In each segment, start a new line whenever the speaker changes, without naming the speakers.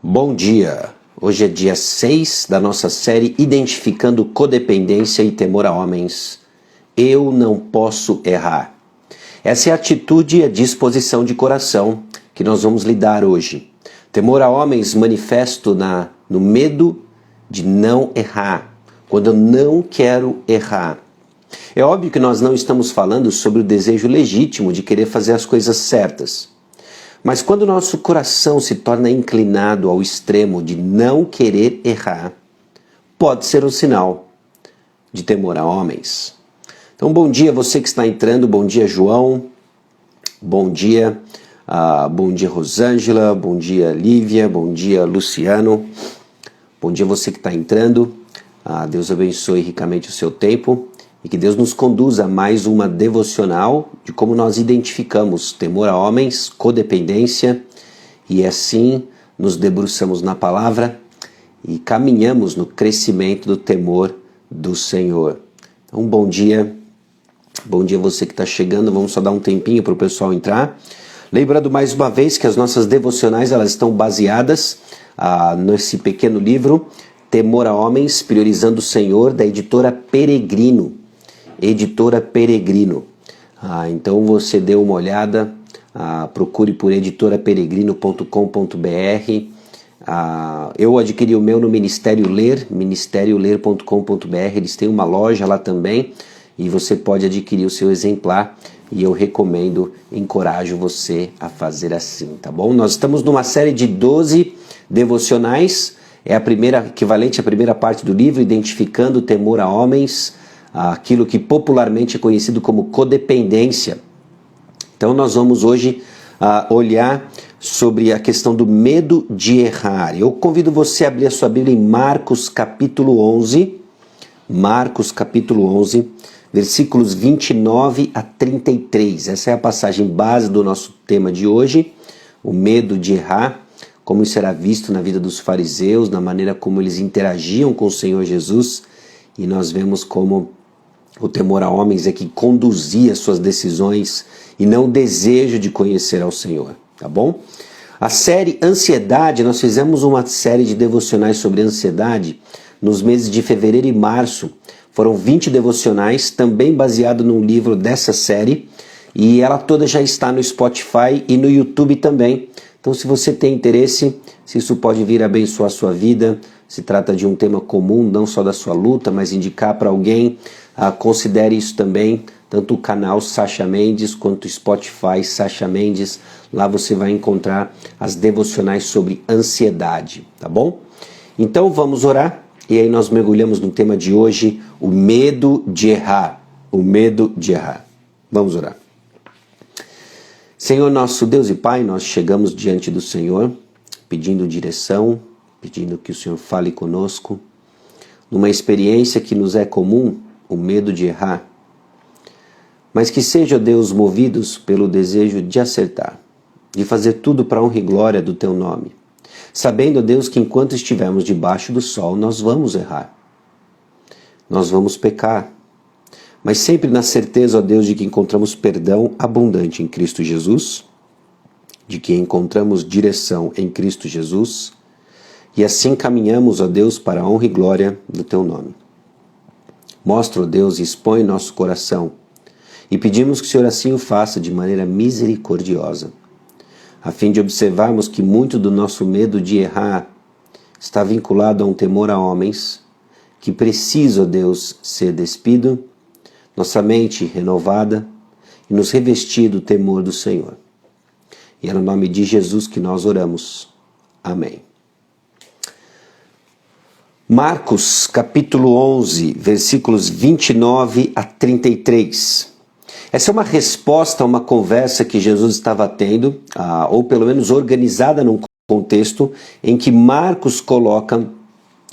Bom dia! Hoje é dia 6 da nossa série Identificando Codependência e Temor a Homens. Eu não posso errar. Essa é a atitude e a disposição de coração que nós vamos lidar hoje. Temor a homens manifesto no medo de não errar, quando eu não quero errar. É óbvio que nós não estamos falando sobre o desejo legítimo de querer fazer as coisas certas. Mas quando o nosso coração se torna inclinado ao extremo de não querer errar, pode ser um sinal de temor a homens. Então, bom dia você que está entrando, bom dia João, bom dia Rosângela, bom dia Lívia, bom dia Luciano, bom dia você que está entrando, Deus abençoe ricamente o seu tempo. E que Deus nos conduza a mais uma devocional de como nós identificamos temor a homens, codependência, e assim nos debruçamos na palavra e caminhamos no crescimento do temor do Senhor. Então, bom dia você que está chegando, vamos só dar um tempinho para o pessoal entrar. Lembrando mais uma vez que as nossas devocionais elas estão baseadas nesse pequeno livro, Temor a Homens, Priorizando o Senhor, da editora Peregrino. Então você dê uma olhada, procure por editoraperegrino.com.br. Eu adquiri o meu no Ministério Ler, ministérioler.com.br. Eles têm uma loja lá também e você pode adquirir o seu exemplar e eu recomendo, encorajo você a fazer assim, tá bom? Nós estamos numa série de 12 devocionais, é a primeira, equivalente à primeira parte do livro, Identificando o Temor a Homens, aquilo que popularmente é conhecido como codependência. Então nós vamos hoje olhar sobre a questão do medo de errar. Eu convido você a abrir a sua Bíblia em Marcos capítulo 11, versículos 29 a 33. Essa é a passagem base do nosso tema de hoje, o medo de errar, como isso era visto na vida dos fariseus, na maneira como eles interagiam com o Senhor Jesus, e nós vemos como o temor a homens é que conduzia suas decisões e não o desejo de conhecer ao Senhor, tá bom? A série Ansiedade, nós fizemos uma série de devocionais sobre ansiedade nos meses de fevereiro e março. Foram 20 devocionais, também baseado num livro dessa série, e ela toda já está no Spotify e no YouTube também. Então, se você tem interesse, se isso pode vir a abençoar a sua vida, se trata de um tema comum, não só da sua luta, mas indicar para alguém, considere isso também, tanto o canal Sacha Mendes quanto o Spotify Sacha Mendes. Lá você vai encontrar as devocionais sobre ansiedade, tá bom? Então vamos orar e aí nós mergulhamos no tema de hoje, o medo de errar. O medo de errar. Vamos orar. Senhor nosso Deus e Pai, nós chegamos diante do Senhor pedindo direção, pedindo que o Senhor fale conosco, numa experiência que nos é comum, o medo de errar, mas que seja, Deus, movidos pelo desejo de acertar, de fazer tudo para a honra e glória do Teu nome, sabendo, Deus, que enquanto estivermos debaixo do sol, nós vamos errar, nós vamos pecar, mas sempre na certeza, ó Deus, de que encontramos perdão abundante em Cristo Jesus, de que encontramos direção em Cristo Jesus, e assim caminhamos, ó Deus, para a honra e glória do Teu nome. Mostra, ó Deus, e expõe nosso coração, e pedimos que o Senhor assim o faça de maneira misericordiosa, a fim de observarmos que muito do nosso medo de errar está vinculado a um temor a homens, que precisa, ó Deus, ser despido, nossa mente renovada e nos revestir do temor do Senhor. E é no nome de Jesus que nós oramos. Amém. Marcos capítulo 11, versículos 29 a 33. Essa é uma resposta a uma conversa que Jesus estava tendo, ou pelo menos organizada num contexto em que Marcos coloca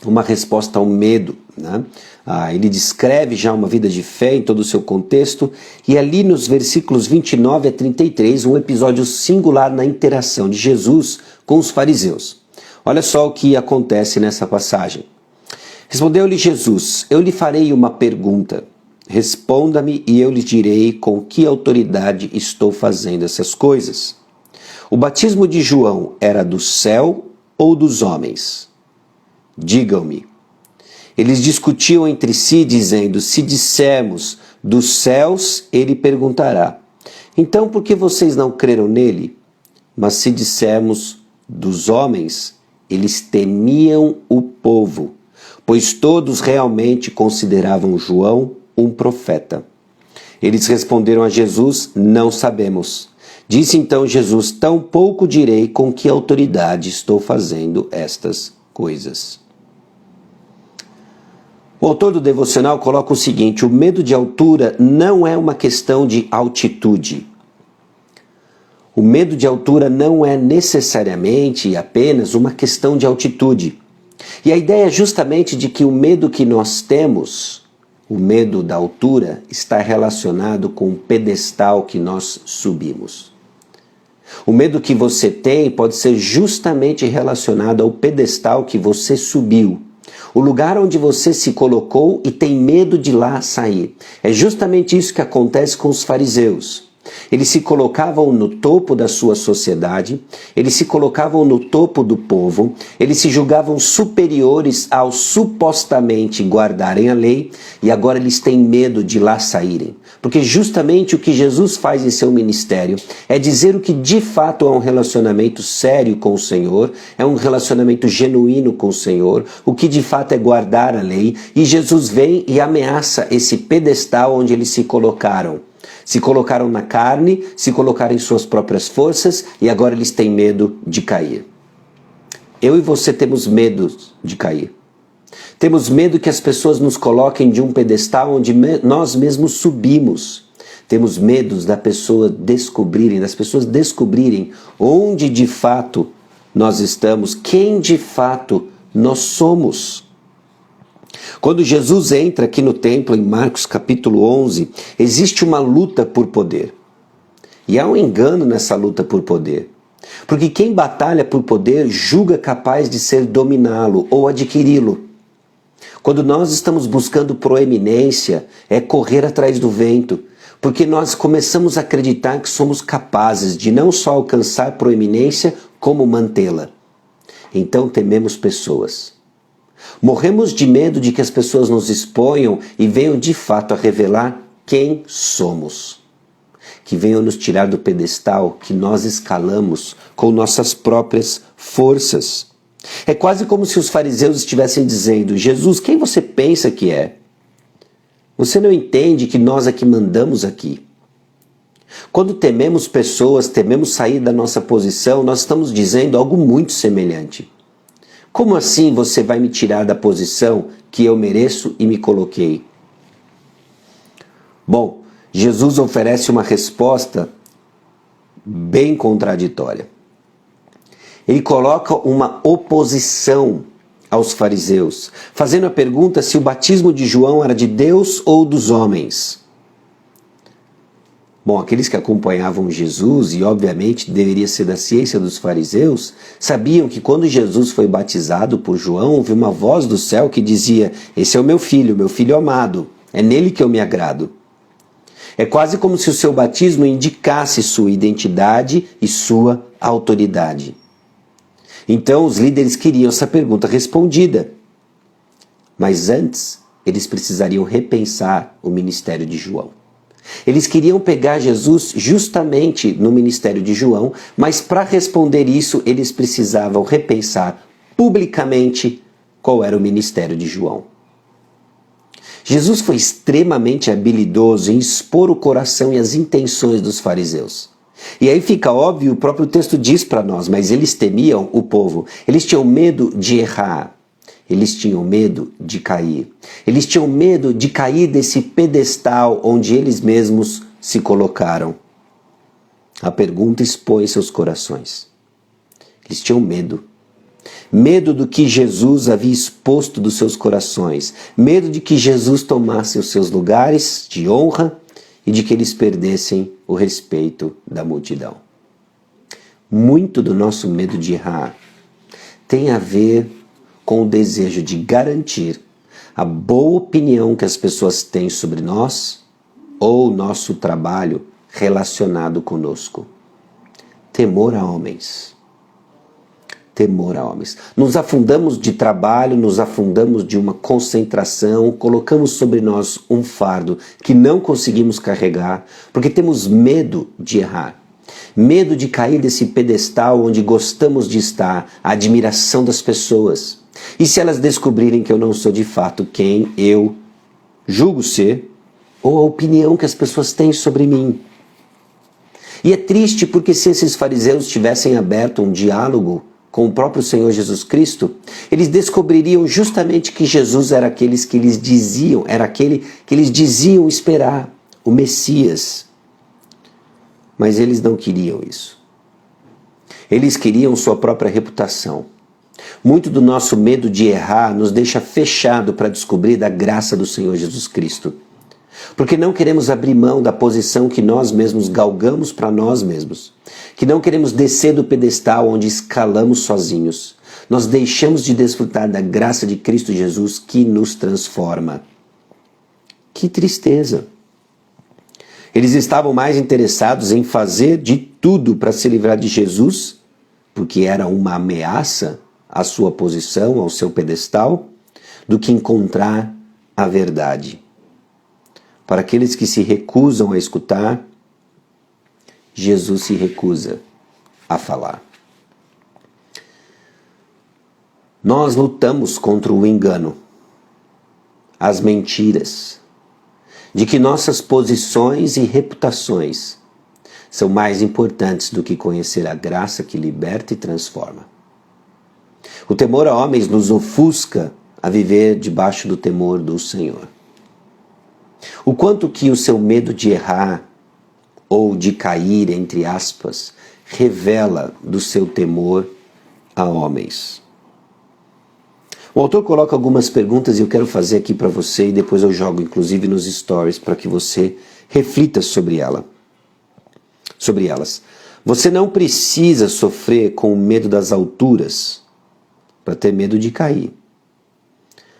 uma resposta ao medo, né? Ele descreve já uma vida de fé em todo o seu contexto, e ali nos versículos 29 a 33, um episódio singular na interação de Jesus com os fariseus. Olha só o que acontece nessa passagem. Respondeu-lhe Jesus: eu lhe farei uma pergunta. Responda-me e eu lhe direi com que autoridade estou fazendo essas coisas. O batismo de João era do céu ou dos homens? Digam-me. Eles discutiam entre si, dizendo: se dissermos dos céus, ele perguntará: então por que vocês não creram nele? Mas se dissermos dos homens, eles temiam o povo, pois todos realmente consideravam João um profeta. Eles responderam a Jesus: não sabemos. Disse então Jesus: tampouco direi com que autoridade estou fazendo estas coisas. O autor do devocional coloca o seguinte: o medo de altura não é uma questão de altitude. O medo de altura não é necessariamente e apenas uma questão de altitude. E a ideia é justamente de que o medo que nós temos, o medo da altura, está relacionado com o pedestal que nós subimos. O medo que você tem pode ser justamente relacionado ao pedestal que você subiu. O lugar onde você se colocou e tem medo de lá sair. É justamente isso que acontece com os fariseus. Eles se colocavam no topo da sua sociedade, eles se colocavam no topo do povo, eles se julgavam superiores ao supostamente guardarem a lei e agora eles têm medo de lá saírem. Porque justamente o que Jesus faz em seu ministério é dizer o que de fato é um relacionamento sério com o Senhor, é um relacionamento genuíno com o Senhor, o que de fato é guardar a lei, e Jesus vem e ameaça esse pedestal onde eles se colocaram. Se colocaram na carne, se colocaram em suas próprias forças e agora eles têm medo de cair. Eu e você temos medo de cair. Temos medo que as pessoas nos coloquem de um pedestal onde nós mesmos subimos. Temos medo das pessoas descobrirem onde de fato nós estamos, quem de fato nós somos. Quando Jesus entra aqui no templo, em Marcos capítulo 11, existe uma luta por poder. E há um engano nessa luta por poder. Porque quem batalha por poder julga capaz de ser dominá-lo ou adquiri-lo. Quando nós estamos buscando proeminência, é correr atrás do vento. Porque nós começamos a acreditar que somos capazes de não só alcançar proeminência, como mantê-la. Então tememos pessoas. Morremos de medo de que as pessoas nos exponham e venham de fato a revelar quem somos. Que venham nos tirar do pedestal que nós escalamos com nossas próprias forças. É quase como se os fariseus estivessem dizendo: Jesus, quem você pensa que é? Você não entende que nós é que mandamos aqui. Quando tememos pessoas, tememos sair da nossa posição, nós estamos dizendo algo muito semelhante. Como assim você vai me tirar da posição que eu mereço e me coloquei? Bom, Jesus oferece uma resposta bem contraditória. Ele coloca uma oposição aos fariseus, fazendo a pergunta se o batismo de João era de Deus ou dos homens. Bom, aqueles que acompanhavam Jesus, e obviamente deveria ser da ciência dos fariseus, sabiam que quando Jesus foi batizado por João, houve uma voz do céu que dizia: esse é o meu filho amado, é nele que eu me agrado. É quase como se o seu batismo indicasse sua identidade e sua autoridade. Então os líderes queriam essa pergunta respondida. Mas antes, eles precisariam repensar o ministério de João. Eles queriam pegar Jesus justamente no ministério de João, mas para responder isso, eles precisavam repensar publicamente qual era o ministério de João. Jesus foi extremamente habilidoso em expor o coração e as intenções dos fariseus. E aí fica óbvio, o próprio texto diz para nós, mas eles temiam o povo, eles tinham medo de errar. Eles tinham medo de cair. Eles tinham medo de cair desse pedestal onde eles mesmos se colocaram. A pergunta expõe seus corações. Eles tinham medo. Medo do que Jesus havia exposto dos seus corações. Medo de que Jesus tomasse os seus lugares de honra e de que eles perdessem o respeito da multidão. Muito do nosso medo de errar tem a ver com o desejo de garantir a boa opinião que as pessoas têm sobre nós ou nosso trabalho relacionado conosco. Temor a homens. temor a homens. Nos afundamos de trabalho, nos afundamos de uma concentração, colocamos sobre nós um fardo que não conseguimos carregar, porque temos medo de errar. Medo de cair desse pedestal onde gostamos de estar, a admiração das pessoas. E se elas descobrirem que eu não sou de fato quem eu julgo ser, ou a opinião que as pessoas têm sobre mim. E é triste porque se esses fariseus tivessem aberto um diálogo com o próprio Senhor Jesus Cristo, eles descobririam justamente que Jesus era aquele que eles diziam esperar, o Messias. Mas eles não queriam isso. Eles queriam sua própria reputação. Muito do nosso medo de errar nos deixa fechado para descobrir da graça do Senhor Jesus Cristo. Porque não queremos abrir mão da posição que nós mesmos galgamos para nós mesmos. Que não queremos descer do pedestal onde escalamos sozinhos. Nós deixamos de desfrutar da graça de Cristo Jesus que nos transforma. Que tristeza! Eles estavam mais interessados em fazer de tudo para se livrar de Jesus, porque era uma ameaça à sua posição, ao seu pedestal, do que encontrar a verdade. Para aqueles que se recusam a escutar, Jesus se recusa a falar. Nós lutamos contra o engano, as mentiras, de que nossas posições e reputações são mais importantes do que conhecer a graça que liberta e transforma. O temor a homens nos ofusca a viver debaixo do temor do Senhor. O quanto que o seu medo de errar ou de cair, entre aspas, revela do seu temor a homens. O autor coloca algumas perguntas e eu quero fazer aqui para você e depois eu jogo inclusive nos stories para que você reflita sobre elas. Você não precisa sofrer com o medo das alturas para ter medo de cair.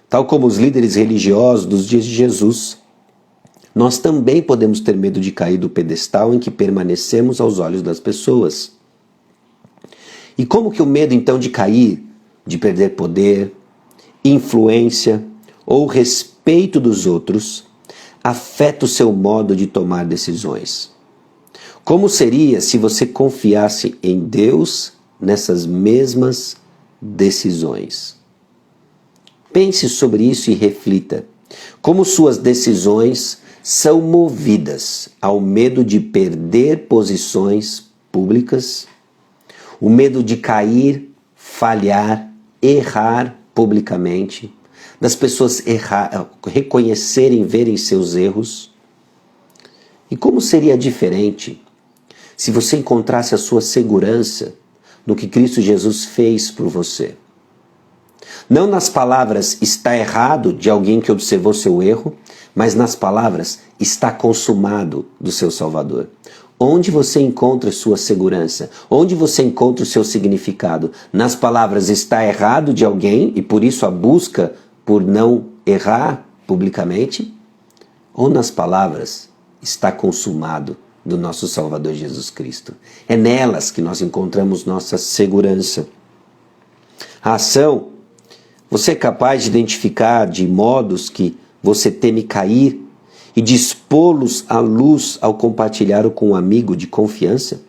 Tal como os líderes religiosos dos dias de Jesus, nós também podemos ter medo de cair do pedestal em que permanecemos aos olhos das pessoas. E como que o medo então de cair, de perder poder, influência ou respeito dos outros afeta o seu modo de tomar decisões? Como seria se você confiasse em Deus nessas mesmas decisões? Pense sobre isso e reflita. Como suas decisões são movidas ao medo de perder posições públicas, o medo de cair, falhar, errar publicamente, das pessoas reconhecerem, verem seus erros. E como seria diferente se você encontrasse a sua segurança no que Cristo Jesus fez por você? Não nas palavras está errado de alguém que observou seu erro, mas nas palavras está consumado do seu Salvador. Onde você encontra sua segurança? Onde você encontra o seu significado? Nas palavras está errado de alguém e por isso a busca por não errar publicamente? Ou nas palavras está consumado do nosso Salvador Jesus Cristo? É nelas que nós encontramos nossa segurança. A ação, você é capaz de identificar de modos que você teme cair e de expô-los à luz ao compartilhar com um amigo de confiança?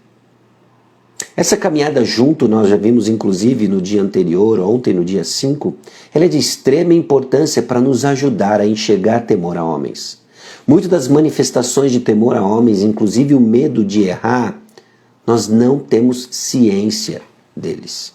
Essa caminhada junto, nós já vimos inclusive no dia anterior, ontem no dia 5, ela é de extrema importância para nos ajudar a enxergar temor a homens. Muitas das manifestações de temor a homens, inclusive o medo de errar, nós não temos ciência deles.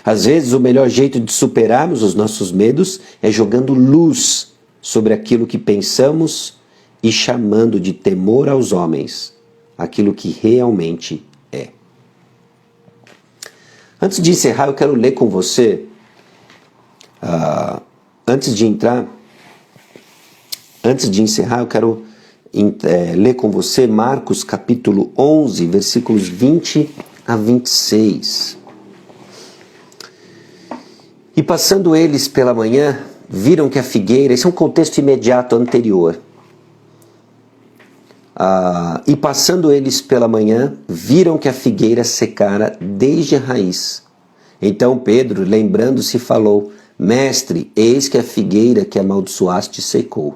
Às vezes o melhor jeito de superarmos os nossos medos é jogando luz sobre aquilo que pensamos e chamando de temor aos homens aquilo que realmente é. Antes de encerrar, eu quero ler com você, antes de encerrar, eu quero ler com você Marcos capítulo 11, versículos 20 a 26. E passando eles pela manhã, viram que a figueira, esse é um contexto imediato anterior. E passando eles pela manhã, viram que a figueira secara desde a raiz. Então Pedro, lembrando-se, falou: Mestre, eis que a figueira que amaldiçoaste secou.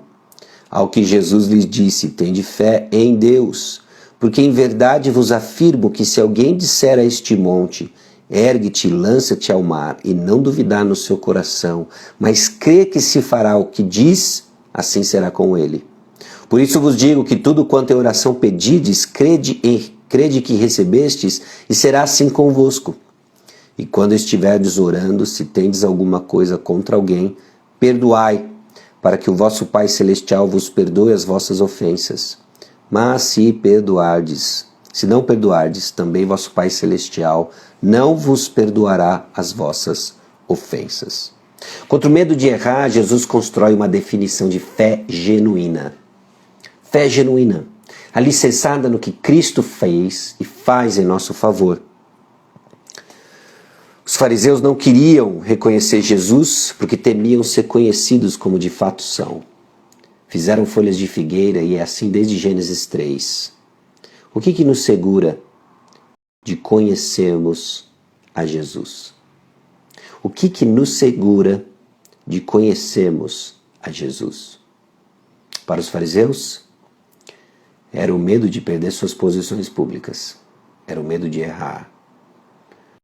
Ao que Jesus lhes disse: Tende fé em Deus, porque em verdade vos afirmo que se alguém disser a este monte: Ergue-te e lança-te ao mar, e não duvidar no seu coração, mas crê que se fará o que diz, assim será com ele. Por isso vos digo que tudo quanto em oração pedides, crede que recebestes, e será assim convosco. E quando estiverdes orando, se tendes alguma coisa contra alguém, perdoai, para que o vosso Pai Celestial vos perdoe as vossas ofensas. Mas se não perdoardes, também vosso Pai Celestial não vos perdoará as vossas ofensas. Contra o medo de errar, Jesus constrói uma definição de fé genuína. Fé genuína, alicerçada no que Cristo fez e faz em nosso favor. Os fariseus não queriam reconhecer Jesus porque temiam ser conhecidos como de fato são. Fizeram folhas de figueira e é assim desde Gênesis 3. O que nos segura de conhecermos a Jesus? O que nos segura de conhecermos a Jesus? Para os fariseus, era o medo de perder suas posições públicas. Era o medo de errar.